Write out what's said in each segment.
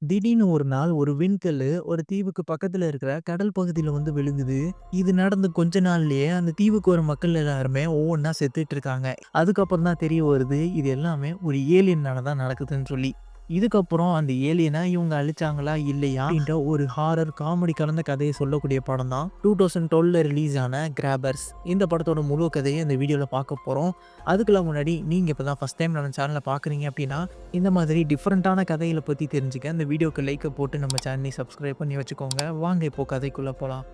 திடீர்னு ஒரு நாள் ஒரு விண்கல்லு ஒரு தீவுக்கு பக்கத்துல இருக்கிற கடல் பகுதியில வந்து விழுகுது. இது நடந்து கொஞ்ச நாள்லயே அந்த தீவுக்கு வர மக்கள் எல்லாருமே ஒவ்வொன்னா செத்துட்டு இருக்காங்க. அதுக்கப்புறம் தான் தெரிய வருது இது எல்லாமே ஒரு ஏலியனால தான் நடக்குதுன்னு சொல்லி. இதுக்கப்புறம் அந்த ஏலியனை இவங்க அழிச்சாங்களா இல்லையா அப்படின்ற ஒரு ஹாரர் காமெடி கலந்த கதையை சொல்லக்கூடிய படம் தான் 2012 ரிலீஸ் ஆன கிராபர்ஸ். இந்த படத்தோட முழு கதையை இந்த வீடியோல பார்க்க போறோம். அதுக்கெல்லாம் முன்னாடி நீங்க இப்பதான் ஃபர்ஸ்ட் டைம் நம்ம சேனலை பாக்குறீங்க அப்படின்னா இந்த மாதிரி டிஃப்ரெண்ட்டான கதைகள பத்தி தெரிஞ்சுக்க இந்த வீடியோக்கு லைக்க போட்டு நம்ம சேனலை சப்ஸ்கிரைப் பண்ணி வச்சுக்கோங்க. வாங்க இப்போ கதைக்குள்ள போலாம்.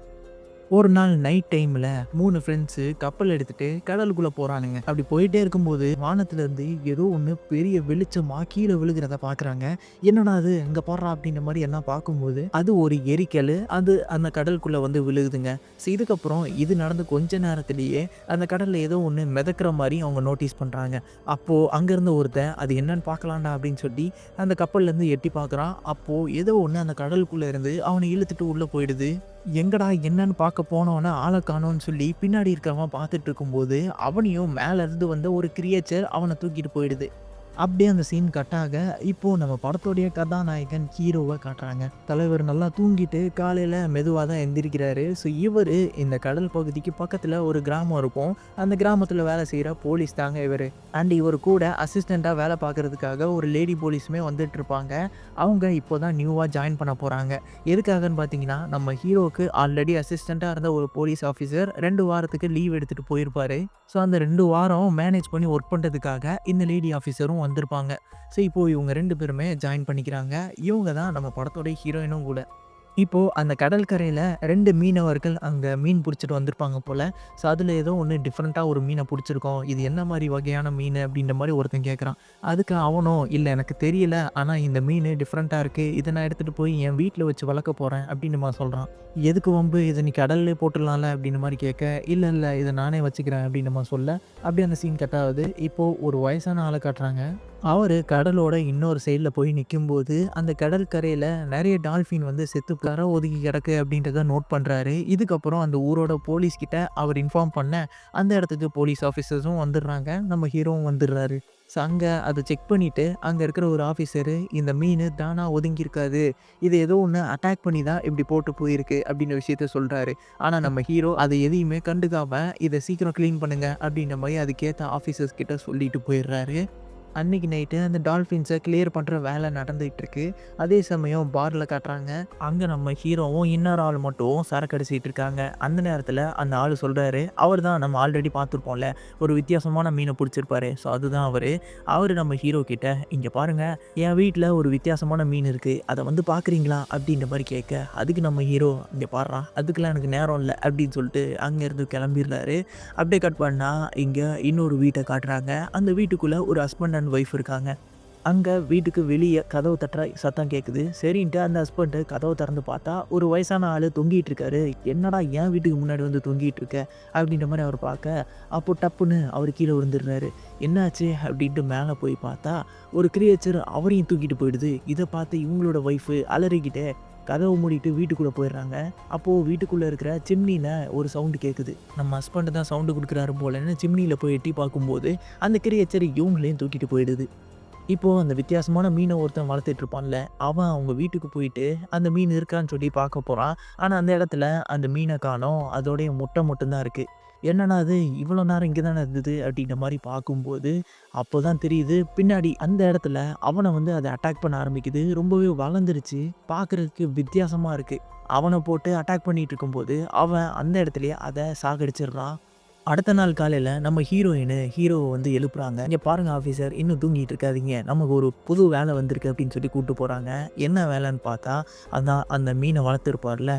ஒரு நாள் நைட் டைம்ல 3 ஃப்ரெண்ட்ஸு கப்பல் எடுத்துட்டு கடலுக்குள்ள போறானுங்க. அப்படி போயிட்டே இருக்கும்போது வானத்துல இருந்து ஏதோ ஒண்ணு பெரிய வெளிச்சமா கீழ விழுகிறத பார்க்குறாங்க. என்னடா அது இங்க பார்றா அப்படின்ற மாரி எல்லாம் பார்க்கும்போது அது ஒரு எரிக்கல்லு. அது அந்த கடலுக்குள்ள வந்து விழுகுதுங்க. இதுக்கப்புறம் இது நடந்து கொஞ்ச நேரத்திலேயே அந்த கடல்ல ஏதோ ஒண்ணு மிதக்குற மாரி அவங்க நோட்டீஸ் பண்றாங்க. அப்போ அங்க இருந்த ஒருத்தன் அது என்னன்னு பார்க்கலாம்டா அப்படின்னு சொல்லி அந்த கப்பல்ல இருந்து எட்டி பார்க்குறான். அப்போ ஏதோ ஒண்ணு அந்த கடலுக்குள்ள இருந்து அவனை இழுத்துட்டு உள்ள போயிடுது. எங்கடா என்னன்னு பார்க்க போனவன ஆள காணோம்னு சொல்லி பின்னாடி இருக்கிறவன் பார்த்துட்டு இருக்கும்போது, அவனையும் மேல இருந்து வந்த ஒரு கிரியேச்சர் அவன தூக்கிட்டு போயிடுது. அப்படியே அந்த சீன் கட் ஆக, இப்போ நம்ம படத்தோடைய கதாநாயகன் ஹீரோவ காட்டுறாங்க. தலைவர் நல்லா தூங்கிட்டு காலையில மெதுவா தான் எந்திரிக்கிறாரு. ஸோ இவரு இந்த கடல் பகுதிக்கு பக்கத்துல ஒரு கிராமம் இருக்கும். அந்த கிராமத்துல வேலை செய்யற போலீஸ் தாங்க இவரு. அண்ட் இவரு கூட அசிஸ்டண்டா வேலை பார்க்கறதுக்காக ஒரு லேடி போலீஸுமே வந்துட்டு இருப்பாங்க. அவங்க இப்போதான் நியூவா ஜாயின் பண்ண போறாங்க. எதுக்காகன்னு பார்த்தீங்கன்னா, நம்ம ஹீரோவுக்கு ஆல்ரெடி அசிஸ்டண்டா இருந்த ஒரு போலீஸ் ஆஃபீசர் 2 வாரத்துக்கு லீவ் எடுத்துட்டு போயிருப்பாரு. ஸோ அந்த 2 வாரம் மேனேஜ் பண்ணி ஒர்க் பண்றதுக்காக இந்த லேடி ஆஃபீஸரும் வந்திருப்பாங்க. ஸோ இப்போ இவங்க 2 பேருமே ஜாயின் பண்ணிக்கிறாங்க. இவங்க தான் நம்ம படத்தோட ஹீரோயினும் கூட. இப்போ அந்த கடற்கரையில 2 மீனவர்கள் அங்க மீன் புடிச்சிட்டு வந்திருப்பாங்க போல. ஸோ அதுல ஏதோ ஒண்ணு டிஃபரெண்ட்டா ஒரு மீன புடிச்சிருக்கோம். இது என்ன மாரி வகையான மீனு அப்படின்ற மாரி ஒருத்தன் கேட்குறான். அதுக்கு அவனும் இல்ல எனக்கு தெரியல. ஆனா இந்த மீனு டிஃபரெண்ட்டா இருக்கு. இத நான் எடுத்துட்டு போய் என் வீட்ல வச்சு வளர்க்க போறேன் அப்படின்னு சொல்றான். எதுக்கு வம்பு? இத நீ கடல்லே போட்டுடலாம்ல அப்படின்னு மாரி கேட்க, இல்ல இல்ல இத நானே வச்சுக்கிறேன் அப்படின்னு சொல்ல, அப்படியே அந்த சீன் கட் ஆகுது. இப்போ ஒரு வயசான ஆள காட்டுறாங்க. அவரு கடலோட இன்னொரு சைடுல போய் நிக்கும்போது, அந்த கடற்கரையில நெறைய டால்ஃபின் வந்து செத்து கரை ஒதுங்கி கிடக்கு அப்படின்றத நோட் பண்றாரு. இதுக்கப்புறம் அந்த ஊரோட போலீஸ் கிட்ட அவர் இன்ஃபார்ம் பண்ண, அந்த இடத்துக்கு போலீஸ் ஆஃபீசர்ஸும் வந்துடுறாங்க. நம்ம ஹீரோவும் வந்துடுறாரு. ஸோ அங்க அத செக் பண்ணிட்டு, அங்க இருக்கிற ஒரு ஆஃபீசரு, "இந்த மீனு தானா ஒதுங்கியிருக்காது. இது ஏதோ ஒண்ணு அட்டாக் பண்ணி தான் இப்படி போட்டு போயிருக்கு" அப்படின்ற விஷயத்த சொல்றாரு. ஆனா நம்ம ஹீரோ அத எதையுமே கண்டுக்காம, "இத சீக்கிரம் கிளீன் பண்ணுங்க" அப்படின்ற மாரி அதுக்கேத்த ஆஃபீசர்ஸ் கிட்ட சொல்லிட்டு போயிடுறாரு. அன்னைக்கு நைட்டு அந்த டால்ஃபின்ஸை கிளியர் பண்ணுற வேலை நடந்துகிட்டு இருக்கு. அதே சமயம் பார்ல காட்டுறாங்க. அங்கே நம்ம ஹீரோவும் இன்னொரு ஆள் மட்டும் சரக்கு அடிச்சிட்டு இருக்காங்க. அந்த நேரத்தில் அந்த ஆள் சொல்கிறாரு, அவர் தான் நம்ம ஆல்ரெடி பார்த்துருப்போம்ல, ஒரு வித்தியாசமான மீனை பிடிச்சிருப்பாரு. ஸோ அதுதான் அவர் நம்ம ஹீரோ கிட்ட, இங்கே பாருங்க என் வீட்டில் ஒரு வித்தியாசமான மீன் இருக்குது, அதை வந்து பார்க்குறீங்களா அப்படின்ற மாதிரி கேட்க, அதுக்கு நம்ம ஹீரோ, இங்கே பாடுறா அதுக்கெல்லாம் எனக்கு நேரம் இல்லை அப்படின்னு சொல்லிட்டு அங்கேருந்து கிளம்பிடுறாரு. அப்படியே கட் பண்ணா இங்க இன்னொரு வீட்ட காட்டுறாங்க. அந்த வீட்டுக்குள்ள ஒரு ஹஸ்பண்ட் அண்ட் ஒய்ஃப் இருக்காங்க. அங்க வீட்டுக்கு வெளிய கதவு தட்டுற சத்தம் கேட்குது. சரின்ட்டு அந்த ஹஸ்பண்ட் கதவு திறந்து பார்த்தா, ஒரு வயசான ஆளு தொங்கிட்டு இருக்காரு. "என்னடா என் வீட்டுக்கு முன்னாடி வந்து தொங்கிட்டு இருக்க?" அப்படின்ற மாரி அவர் பார்க்க, அப்போ டப்புன்னு அவர் கீழ விழுந்துடுறாரு. "என்னாச்சு?" அப்படின்ட்டு மேல போய் பார்த்தா, ஒரு கிரியேச்சர் அவரையும் தூக்கிட்டு போயிடுது. இத பார்த்து இவங்களோட ஒய்ஃபு அலறிக்கிட்டே கதவு மூடிட்டு வீட்டுக்குள்ள போயிடுறாங்க. அப்போ வீட்டுக்குள்ள இருக்கிற சிம்னில ஒரு சவுண்ட் கேட்குது. நம்ம ஹஸ்பண்ட் தான் சவுண்ட் குடுக்குறாரு போலன்னு சிம்னில போய் எட்டி பார்க்கும்போது, அந்த கிரியேச்சர் இவங்களையும் தூக்கிட்டு போயிடுது. இப்போ அந்த வித்தியாசமான மீன ஒருத்தன் வளர்த்துட்டு இருப்பான்ல, அவன் அவங்க வீட்டுக்கு போயிட்டு அந்த மீன் இருக்கான்னு சொல்லி பார்க்க போறான். ஆனா அந்த இடத்துல அந்த மீன காணோம். அதோடைய முட்டை மட்டும் தான் இருக்கு. என்னடா இது இவ்வளோ நேரம் இங்க தானே இருந்தது அப்படின்ற மாரி பார்க்கும்போது, அப்போதான் தெரியுது பின்னாடி அந்த இடத்துல அவன வந்து அது அட்டாக் பண்ண ஆரம்பிக்குது. ரொம்பவே வளர்ந்துருச்சு. பார்க்கறதுக்கு வித்தியாசமா இருக்கு. அவன போட்டு அட்டாக் பண்ணிட்டு இருக்கும்போது, அவன் அந்த இடத்துலயே அத சாகடிச்சிடுறான். அடுத்த நாள் காலையில நம்ம ஹீரோவ வந்து எழுப்புறாங்க. "இங்க பாருங்க ஆஃபீசர், இன்னும் தூங்கிட்டு இருக்காதீங்க. நமக்கு ஒரு புது வேலை வந்திருக்கு" அப்படின்னு சொல்லி கூட்டு போறாங்க. என்ன வேலைன்னு பார்த்தா, அதான் அந்த மீன வளர்த்துருப்பார்ல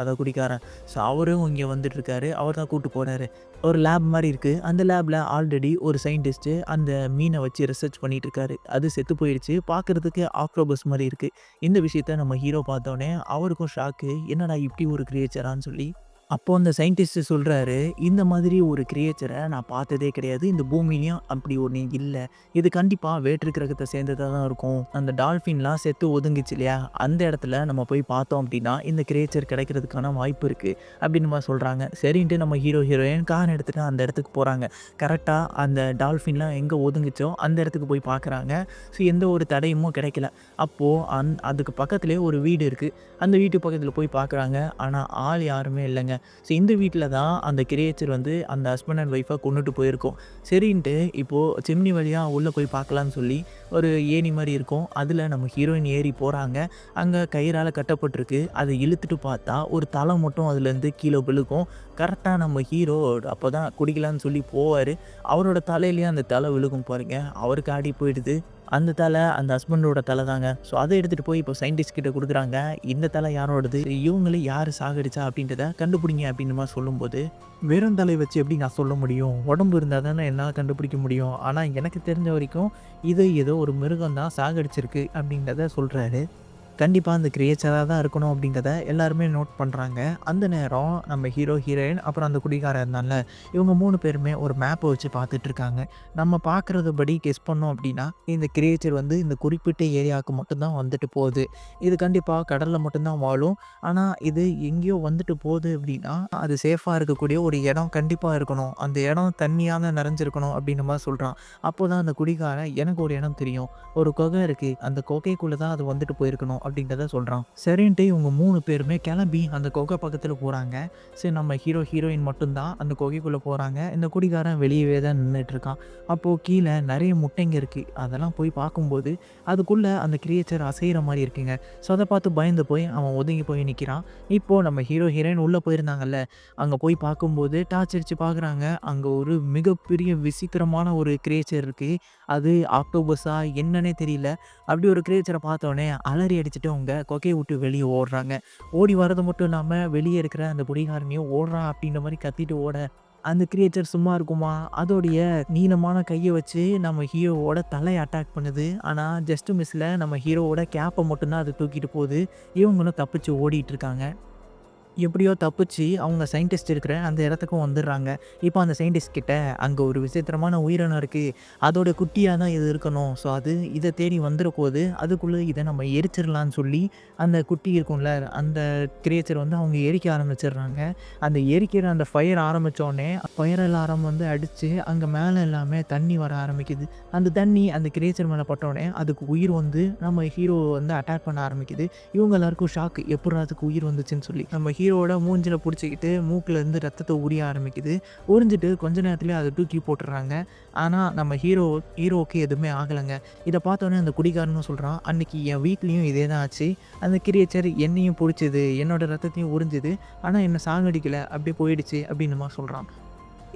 அத குடிகாரன். ஸோ அவரும் இங்க வந்துட்டு இருக்காரு. அவர் தான் கூட்டு போறாரு. ஒரு லேப் மாரி இருக்கு. அந்த லேப்ல ஆல்ரெடி ஒரு சயின்டிஸ்ட் அந்த மீன வச்சு ரிசர்ச் பண்ணிட்டு இருக்காரு. அது செத்து போயிடுச்சு. பார்க்கறதுக்கு ஆக்டோபஸ் மாரி இருக்கு. இந்த விஷயத்த நம்ம ஹீரோ பார்த்தோனே அவருக்கும் ஷாக்கு. என்னடா இப்படி ஒரு கிரியேச்சரான்னு சொல்லி. அப்போ அந்த சயின்டிஸ்ட் சொல்றாரு, "இந்த மாதிரி ஒரு கிரியேச்சர நான் பார்த்ததே கிடையாது. இந்த பூமியிலயும் அப்படி ஒண்ணு இல்ல. இது கண்டிப்பா வேற்று கிரகத்த சேர்ந்ததா தான் இருக்கும். அந்த டால்ஃபின்லாம் செத்து ஒதுங்குச்சு இல்லையா? அந்த இடத்துல நம்ம போய் பார்த்தோம் அப்படின்னா, இந்த கிரியேச்சர் கிடைக்கிறதுக்கான வாய்ப்பு இருக்கு." அப்படின்னு மாரி சொல்றாங்க. சரின்ட்டு நம்ம ஹீரோ, ஹீரோயின் கார் எடுத்துட்டு அந்த இடத்துக்கு போறாங்க. கரெக்ட்டா அந்த டால்ஃபின்லாம் எங்க ஒதுங்குச்சோ, அந்த இடத்துக்கு போய் பார்க்குறாங்க. ஸோ எந்த ஒரு தடயமும் கிடைக்கல. அப்போ அதுக்கு பக்கத்திலேயே ஒரு வீடு இருக்கு. அந்த வீட்டு பக்கத்தில போய் பார்க்குறாங்க. ஆனா ஆள் யாருமே இல்லங்க. ஸோ இந்த வீட்ல தான் அந்த கிரியேச்சர் வந்து அந்த ஹஸ்பண்ட் அண்ட் ஒய்ஃப கொன்னுட்டு போயிருக்கும். சரின்ட்டு இப்போ சிம்னி வழியா உள்ள போய் பார்க்கலான்னு சொல்லி ஒரு ஏணி மாரி இருக்கும். அதில நம்ம ஹீரோயின் ஏறி போறாங்க. அங்க கயிறால கட்டப்பட்டிருக்கு. அத இழுத்துட்டு பார்த்தா ஒரு தலை மட்டும் அதுலேருந்து கீழ விழுகும். கரெக்ட்டா நம்ம ஹீரோ அப்பதான் குடிக்கலான்னு சொல்லி போவாரு. அவரோட தலையிலயும் அந்த தலை விழுகும் பாருங்க. அவருக்கு ஆடி போயிடுது. அந்த தலை அந்த ஹஸ்பண்டோட தலை தாங்க. ஸோ அத எடுத்துட்டு போய் இப்போ சயின்டிஸ்ட் கிட்ட குடுக்குறாங்க. இந்த தலை யாரோடது? இவங்கள யாரு சாகடிச்சா அப்படின்றத கண்டுபிடிங்க அப்படின்னு மாரி சொல்லும்போது, வெறும் தலை வச்சு எப்படி நான் சொல்ல முடியும்? உடம்பு இருந்தா தானே என்னால கண்டுபிடிக்க முடியும். ஆனா எனக்கு தெரிஞ்ச வரைக்கும் இது ஏதோ ஒரு மிருகம் தான் சாகடிச்சிருக்கு அப்படின்றத சொல்றாரு. கண்டிப்பா அந்த கிரியேச்சரா தான் இருக்கணும் அப்படின்றத எல்லாருமே நோட் பண்றாங்க. அந்த நேரம் நம்ம ஹீரோ, ஹீரோயின் அப்புறம் அந்த குடிகாரன் இருந்தான்ல, இவங்க 3 பேருமே ஒரு மேப்ப வச்சு பார்த்துட்டு இருக்காங்க. நம்ம பார்க்குறதுபடி கெஸ் பண்ணோம் அப்படின்னா, இந்த கிரியேச்சர் வந்து இந்த குறிப்பிட்ட ஏரியாவுக்கு மட்டும் தான் வந்துட்டு போகுது. இது கண்டிப்பா கடல்ல மட்டும் தான் வாழும். ஆனா இது எங்கேயோ வந்துட்டு போகுது அப்படின்னா, அது சேஃபா இருக்கக்கூடிய ஒரு இடம் கண்டிப்பா இருக்கணும். அந்த இடம் தண்ணியால நிறைஞ்சிருக்கணும் அப்படின்ற மாரி சொல்றான். அப்போதான் அந்த குடிகாரன் எனக்கு ஒரு இடம் தெரியும். ஒரு குகை இருக்கு. அந்த குகைக்குள்ள தான் அது வந்துட்டு போயிருக்கணும் அப்படின்றத சொல்றான். சரின்ட்டு இவங்க 3 பேருமே கிளம்பி அந்த குகை பக்கத்துல போறாங்க. சரி நம்ம ஹீரோ, ஹீரோயின் மட்டும் தான் அந்த குகைக்குள்ள போறாங்க. இந்த குடிகாரன் வெளியவே தான் நின்னுட்டு இருக்கான். அப்போ கீழ நெறைய முட்டைங்க இருக்கு. அதெல்லாம் போய் பார்க்கும்போது, அதுக்குள்ள அந்த கிரியேச்சர் அசையிற மாரி இருக்குங்க. ஸோ அத பார்த்து பயந்து போய் அவன் ஒதுங்கி போய் நிக்கிறான். இப்போ நம்ம ஹீரோ, ஹீரோயின் உள்ள போயிருந்தாங்கல்ல, அங்க போய் பார்க்கும்போது டார்ச் அடிச்சு பார்க்குறாங்க. அங்க ஒரு மிகப்பெரிய விசித்திரமான ஒரு கிரியேச்சர் இருக்கு. அது ஆக்டோபஸா என்னன்னே தெரியல. அப்படி ஒரு கிரியேச்சர பார்த்தோனே அலறி அடிச்சுட்டு அவங்க கொக்கைய விட்டு வெளிய ஓடுறாங்க. ஓடி வர்றது மட்டும் இல்லாம வெளிய இருக்கிற அந்த குடிகாரனையும் ஓடுறா அப்படின்ற மாரி கத்திட்டு ஓட, அந்த கிரியேச்சர் சும்மா இருக்குமா? அதோடைய நீளமான கைய வச்சு நம்ம ஹீரோவோட தலைய அட்டாக் பண்ணுது. ஆனா ஜஸ்ட் மிஸ்ல நம்ம ஹீரோவோட கேப்ப மட்டும் தான் அது தூக்கிட்டு போது. இவங்களும் தப்பிச்சு ஓடிட்டு இருக்காங்க. எப்படியோ தப்பிச்சு அவங்க சயின்டிஸ்ட் இருக்கிற அந்த இடத்துக்கும் வந்துடுறாங்க. இப்போ அந்த சயின்டிஸ்ட் கிட்ட அங்கே ஒரு விசித்திரமான உயிரினம் இருக்குது, அதோட குட்டியாக தான் இது இருக்கணும். ஸோ அது இதை தேடி வந்துடப்போகுது, அதுக்குள்ளே இதை நம்ம எரிச்சிடலான்னு சொல்லி அந்த குட்டி இருக்கும்ல அந்த கிரியேச்சர் வந்து அவங்க எரிக்க ஆரம்பிச்சிடுறாங்க. அந்த எரிக்கிற அந்த ஃபயர் ஆரம்பித்தோடனே ஃபயர் அலாரம் வந்து அடித்து அங்கே மேலே எல்லாமே தண்ணி வர ஆரம்பிக்குது. அந்த தண்ணி அந்த கிரியேச்சர் மேலே பட்டோடனே அதுக்கு உயிர் வந்து நம்ம ஹீரோ வந்து அட்டாக் பண்ண ஆரம்பிக்குது. இவங்க எல்லாருக்கும் ஷாக்கு, எப்பட்றா அதுக்கு உயிர் வந்துச்சுன்னு சொல்லி. நம்ம ஹீரோவோட மூஞ்சில புடிச்சுக்கிட்டு மூக்குலேருந்து ரத்தத்த உரிய ஆரம்பிக்குது. உறிஞ்சிட்டு கொஞ்ச நேரத்திலேயே அத தூக்கி போட்டுர்றாங்க. ஆனா நம்ம ஹீரோவுக்கு எதுவுமே ஆகலங்க. இத பார்த்தோனே அந்த குடிகாரனும் சொல்றான், "அன்னைக்கு என் வீட்லயும் இதே தான் ஆச்சு. அந்த கிரியேச்சர் என்னையும் புடிச்சது, என்னோட ரத்தத்தையும் உறிஞ்சுது. ஆனா என்ன சாகடிக்கல. அப்படியே போயிடுச்சு." அப்படின்னு மாரி சொல்றான்.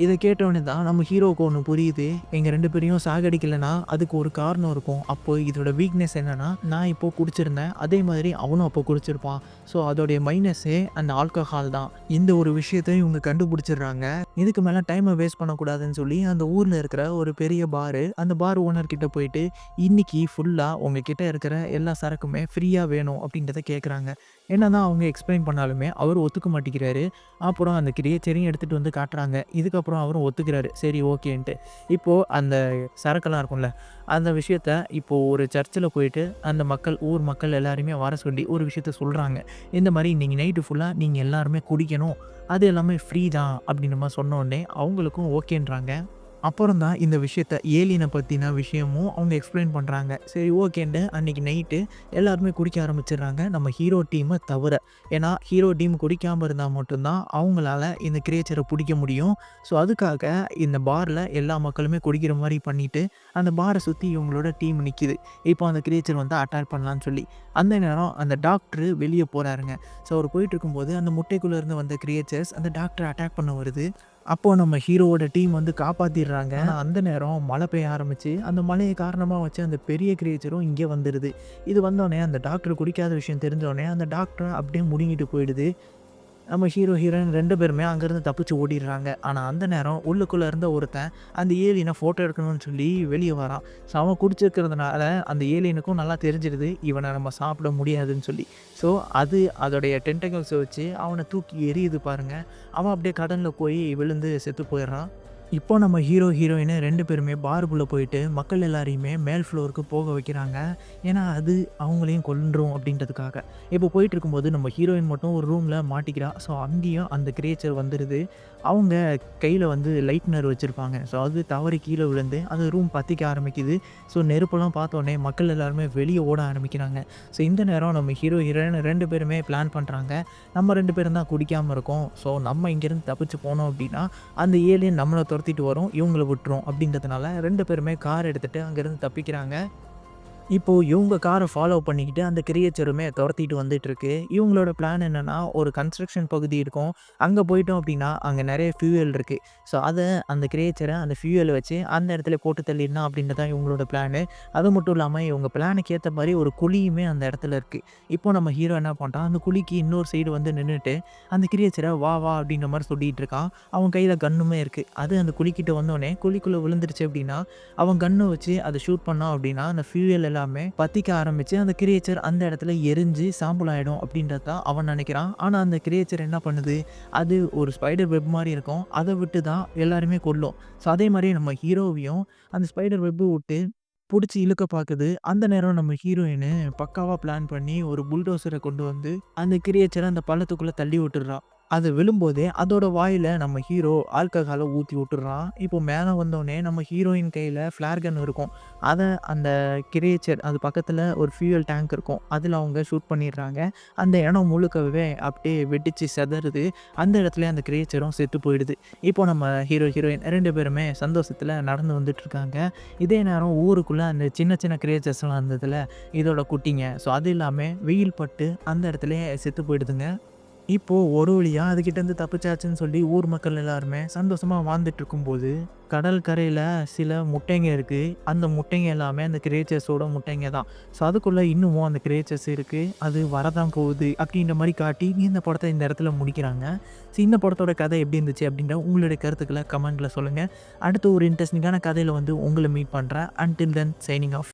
இத கேட்டோனே தான் நம்ம ஹீரோவுக்கு ஒண்ணு புரியுது. எங்க 2 பேரையும் சாகடிக்கலனா, அதுக்கு ஒரு காரணம் இருக்கும். அப்போ இதோட வீக்னஸ் என்னன்னா, நான் இப்போ குடிச்சிருந்தேன். அதே மாதிரி அவனும் அப்போ குடிச்சிருப்பான். ஸோ அதோடைய மைனஸே அந்த ஆல்கஹால் தான். இந்த ஒரு விஷயத்த இவங்க கண்டுபிடிச்சிடுறாங்க. இதுக்கு மேல டைம வேஸ்ட் பண்ணக்கூடாதுன்னு சொல்லி, அந்த ஊர்ல இருக்கிற ஒரு பெரிய அந்த பார் ஓனர் கிட்ட போயிட்டு, "இன்னைக்கு ஃபுல்லா உங்ககிட்ட இருக்கிற எல்லா சரக்குமே ஃப்ரீயா வேணும்." அப்படின்றத கேட்குறாங்க. என்னதான் அவங்க எக்ஸ்பிளைன் பண்ணாலுமே, அவரு ஒத்துக்க மாட்டேங்கிறாரு. அப்புறம் அந்த கிரியேச்சரையும் எடுத்துட்டு வந்து காட்டுறாங்க. இதுக்கப்புறம் அவரும் ஒத்துக்கிறாரு. சரி ஓகேன்ட்டு. இப்போ அந்த சரக்கெல்லாம் இருக்கும்ல, அந்த விஷயத்த இப்போ ஒரு சர்ச்சில் போயிட்டு அந்த மக்கள், ஊர் மக்கள் எல்லாரையுமே வர சொல்லி ஒரு விஷயத்த சொல்றாங்க. இந்த மாரி இன்னைக்கு நைட்டு ஃபுல்லா நீங்க எல்லாருமே குடிக்கணும். அது எல்லாமே ஃப்ரீ தான் அப்படின்ற மாரி சொன்னோனே அவங்களுக்கும் ஓகேன்றாங்க. அப்புறம் தான் இந்த விஷயத்த ஏலியன பத்தின விஷயமும் அவங்க எக்ஸ்பிளைன் பண்றாங்க. சரி ஓகேன்ட்டு அன்னைக்கு நைட்டு எல்லாருமே குடிக்க ஆரம்பிச்சுடுறாங்க. நம்ம ஹீரோ டீம தவிர. ஏன்னா ஹீரோ டீம் குடிக்காம இருந்தா மட்டும் தான் அவங்களால இந்த கிரியேச்சர புடிக்க முடியும். ஸோ அதுக்காக இந்த பார்ல எல்லா மக்களுமே குடிக்கிற மாரி பண்ணிட்டு, அந்த பார சுத்தி இவங்களோட டீம் நிக்குது. இப்போ அந்த கிரியேச்சர் வந்து அட்டாக் பண்ணலான்னு சொல்லி. அந்த நேரம் அந்த டாக்டர் வெளிய போறாருங்க. ஸோ அவரு போயிட்டு இருக்கும்போது அந்த முட்டைக்குள்ள இருந்து வந்த கிரியேச்சர்ஸ் அந்த டாக்டர அட்டாக் பண்ண வருது. அப்போ நம்ம ஹீரோவோட டீம் வந்து காப்பாத்திடுறாங்க. ஆனா அந்த நேரம் மழை பெய்ய ஆரம்பிச்சு, அந்த மழைய காரணமா வச்சு அந்த பெரிய கிரியேச்சரும் இங்கே வந்துடுது. இது வந்தோனே அந்த டாக்டர் குடிக்காத விஷயம் தெரிஞ்சோனே, அந்த டாக்டர் அப்படியே முழுங்கிட்டு போயிடுது. நம்ம ஹீரோ, ஹீரோயின் 2 பேருமே அங்கேருந்து தப்பிச்சு ஓடிடுறாங்க. ஆனா, அந்த நேரம் உள்ளுக்குள்ள இருந்த ஒருத்தன் அந்த ஏலியன ஃபோட்டோ எடுக்கணும்னு சொல்லி வெளிய வரான். ஸோ, அவன் குடிச்சிருக்கிறதுனால அந்த ஏலியனுக்கும் நல்லா தெரிஞ்சிருது, இவன நம்ம சாப்பிட முடியாதுன்னு சொல்லி. ஸோ, அது அதோடைய டென்டக்கிள்ஸ வச்சு அவன தூக்கி எறியுது பாருங்க. அவன் அப்படியே கடல்ல போய் விழுந்து செத்து போயிடுறான். இப்போ நம்ம ஹீரோ, ஹீரோயின் 2 பேருமே பாருக்குள்ள போயிட்டு மக்கள் எல்லாரையுமே மேல் ஃப்ளோருக்கு போக வைக்கிறாங்க. ஏன்னா, அது அவங்களையும் கொன்றும் அப்படின்றதுக்காக. இப்போ போயிட்டுருக்கும்போது நம்ம ஹீரோயின் மட்டும் ஒரு ரூம்ல மாட்டிக்கிறா. ஸோ, அங்கேயும் அந்த கிரியேச்சர் வந்துருது. அவங்க கையில வந்து லைட்னர் வச்சிருப்பாங்க. ஸோ, அது தவறி கீழ விழுந்து அந்த ரூம் பத்திக்க ஆரம்பிக்குது. ஸோ, நெருப்பெல்லாம் பார்த்தோனே மக்கள் எல்லாருமே வெளிய ஓட ஆரம்பிக்கிறாங்க. ஸோ, இந்த நேரம் நம்ம ஹீரோ, ஹீரோயின் 2 பேருமே பிளான் பண்றாங்க. நம்ம 2 பேரும் தான் குடிக்காம இருக்கோம். ஸோ, நம்ம இங்கேருந்து தப்பிச்சு போனோம் அப்படின்னா, அந்த ஏலியன் நம்மள தொரத்திட்டு வரும். இவங்கள விட்டுரும் அப்படின்றதுனால 2 பேருமே கார் எடுத்துட்டு அங்கேருந்து தப்பிக்கிறாங்க. இப்போ இவங்க காரை ஃபாலோ பண்ணிக்கிட்டு அந்த கிரியேச்சருமே துரத்திட்டு வந்துட்டுருக்கு. இவங்களோட பிளான் என்னன்னா, ஒரு கன்ஸ்ட்ரக்ஷன் பகுதி இருக்கும். அங்கே போயிட்டோம் அப்படின்னா, அங்கே நெறைய ஃபியூயல் இருக்கு. ஸோ, அந்த கிரியேச்சரை அந்த ஃபியூயலை வச்சு அந்த இடத்துல போட்டு தள்ளிடலாம் அப்படின்றது தான் இவங்களோட பிளானு. அது மட்டும் இல்லாம இவங்க பிளானுக்கு ஏத்த மாரி ஒரு குழியுமே அந்த இடத்துல இருக்கு. இப்போ நம்ம ஹீரோ என்ன பண்றான், அந்த குழிக்கு இன்னொரு சைடு வந்து நின்னுட்டு, அந்த கிரியேச்சரை வா வா அப்படின்ற மாரி சொல்லிட்டு இருக்கான். அவன் கையில கன்னுமே இருக்கு. அது அந்த குழிக்கிட்ட வந்தோனே குழிக்குள்ள விழுந்துருச்சு அப்படின்னா, அவன் கன்ன வச்சு அத ஷூட் பண்ணான் அப்படின்னா, அந்த ஃபியூயல் எல்லாமே பத்திக்க ஆரம்பிச்சு அந்த கிரியேச்சர் அந்த இடத்துல எரிஞ்சு சாம்பல் ஆயிடும் அப்படின்றது தான் அவன் நினைக்கிறான். ஆனா அந்த கிரியேச்சர் என்ன பண்ணுது, அது ஒரு ஸ்பைடர் வெப் மாரி இருக்கும். அத விட்டு தான் எல்லாருமே கொல்லும். ஸோ, அதே மாரி நம்ம ஹீரோவையும் அந்த ஸ்பைடர் வெப் விட்டு புடிச்சு இழுக்க பாக்குது. அந்த நேரம் நம்ம ஹீரோயினு பக்காவா பிளான் பண்ணி ஒரு புல்டோசர கொண்டு வந்து அந்த கிரியேச்சர அந்த பள்ளத்துக்குள்ள தள்ளி விட்டுர்றா. அது விழும்போதே அதோட வாயில நம்ம ஹீரோ ஆல்கஹால ஊத்தி விட்டுர்றான். இப்போ மேல வந்தோனே நம்ம ஹீரோயின் கையில ஃபிளேர் கன் இருக்கும். அத அந்த கிரியேச்சர் அது பக்கத்துல ஒரு ஃபியூயல் டேங்க் இருக்கும். அதுல அவங்க ஷூட் பண்ணிடுறாங்க. அந்த இடம் முழுக்கவே அப்படியே வெடிச்சு சிதறுது. அந்த இடத்துலயே அந்த கிரியேச்சரும் செத்து போயிடுது. இப்போ நம்ம ஹீரோ, ஹீரோயின் 2 பேருமே சந்தோஷத்துல நடந்து வந்துட்டுருக்காங்க. இதே நேரம் ஊருக்குள்ள அந்த சின்ன சின்ன கிரியேச்சர்ஸ்லாம் இருந்ததுல, இதோட குட்டிங்க. ஸோ, அது எல்லாமே வெயில் பட்டு அந்த இடத்துலயே செத்து போயிடுதுங்க. இப்போ ஒரு வழியா அதுகிட்டேருந்து தப்பிச்சாச்சுன்னு சொல்லி ஊர் மக்கள் எல்லாருமே சந்தோஷமா வாழ்ந்துட்டு இருக்கும்போது, கடல் கரையில சில முட்டைங்க இருக்கு. அந்த முட்டைங்க எல்லாமே அந்த கிரியேச்சர்ஸோட முட்டைங்க தான். ஸோ, அதுக்குள்ள இன்னமும் அந்த கிரியேச்சர்ஸ் இருக்கு. அது வரதான் போகுது அப்படின்ற மாரி காட்டி இந்த படத்த இந்த இடத்துல முடிக்கிறாங்க. ஸோ, இந்த படத்தோட கதை எப்படி இருந்துச்சு அப்படின்ற உங்களுடைய கருத்துக்கள கமெண்ட்ல சொல்லுங்க. அடுத்து ஒரு இன்ட்ரஸ்டிங்கான கதையில வந்து உங்கள மீட் பண்றேன். Until then signing off.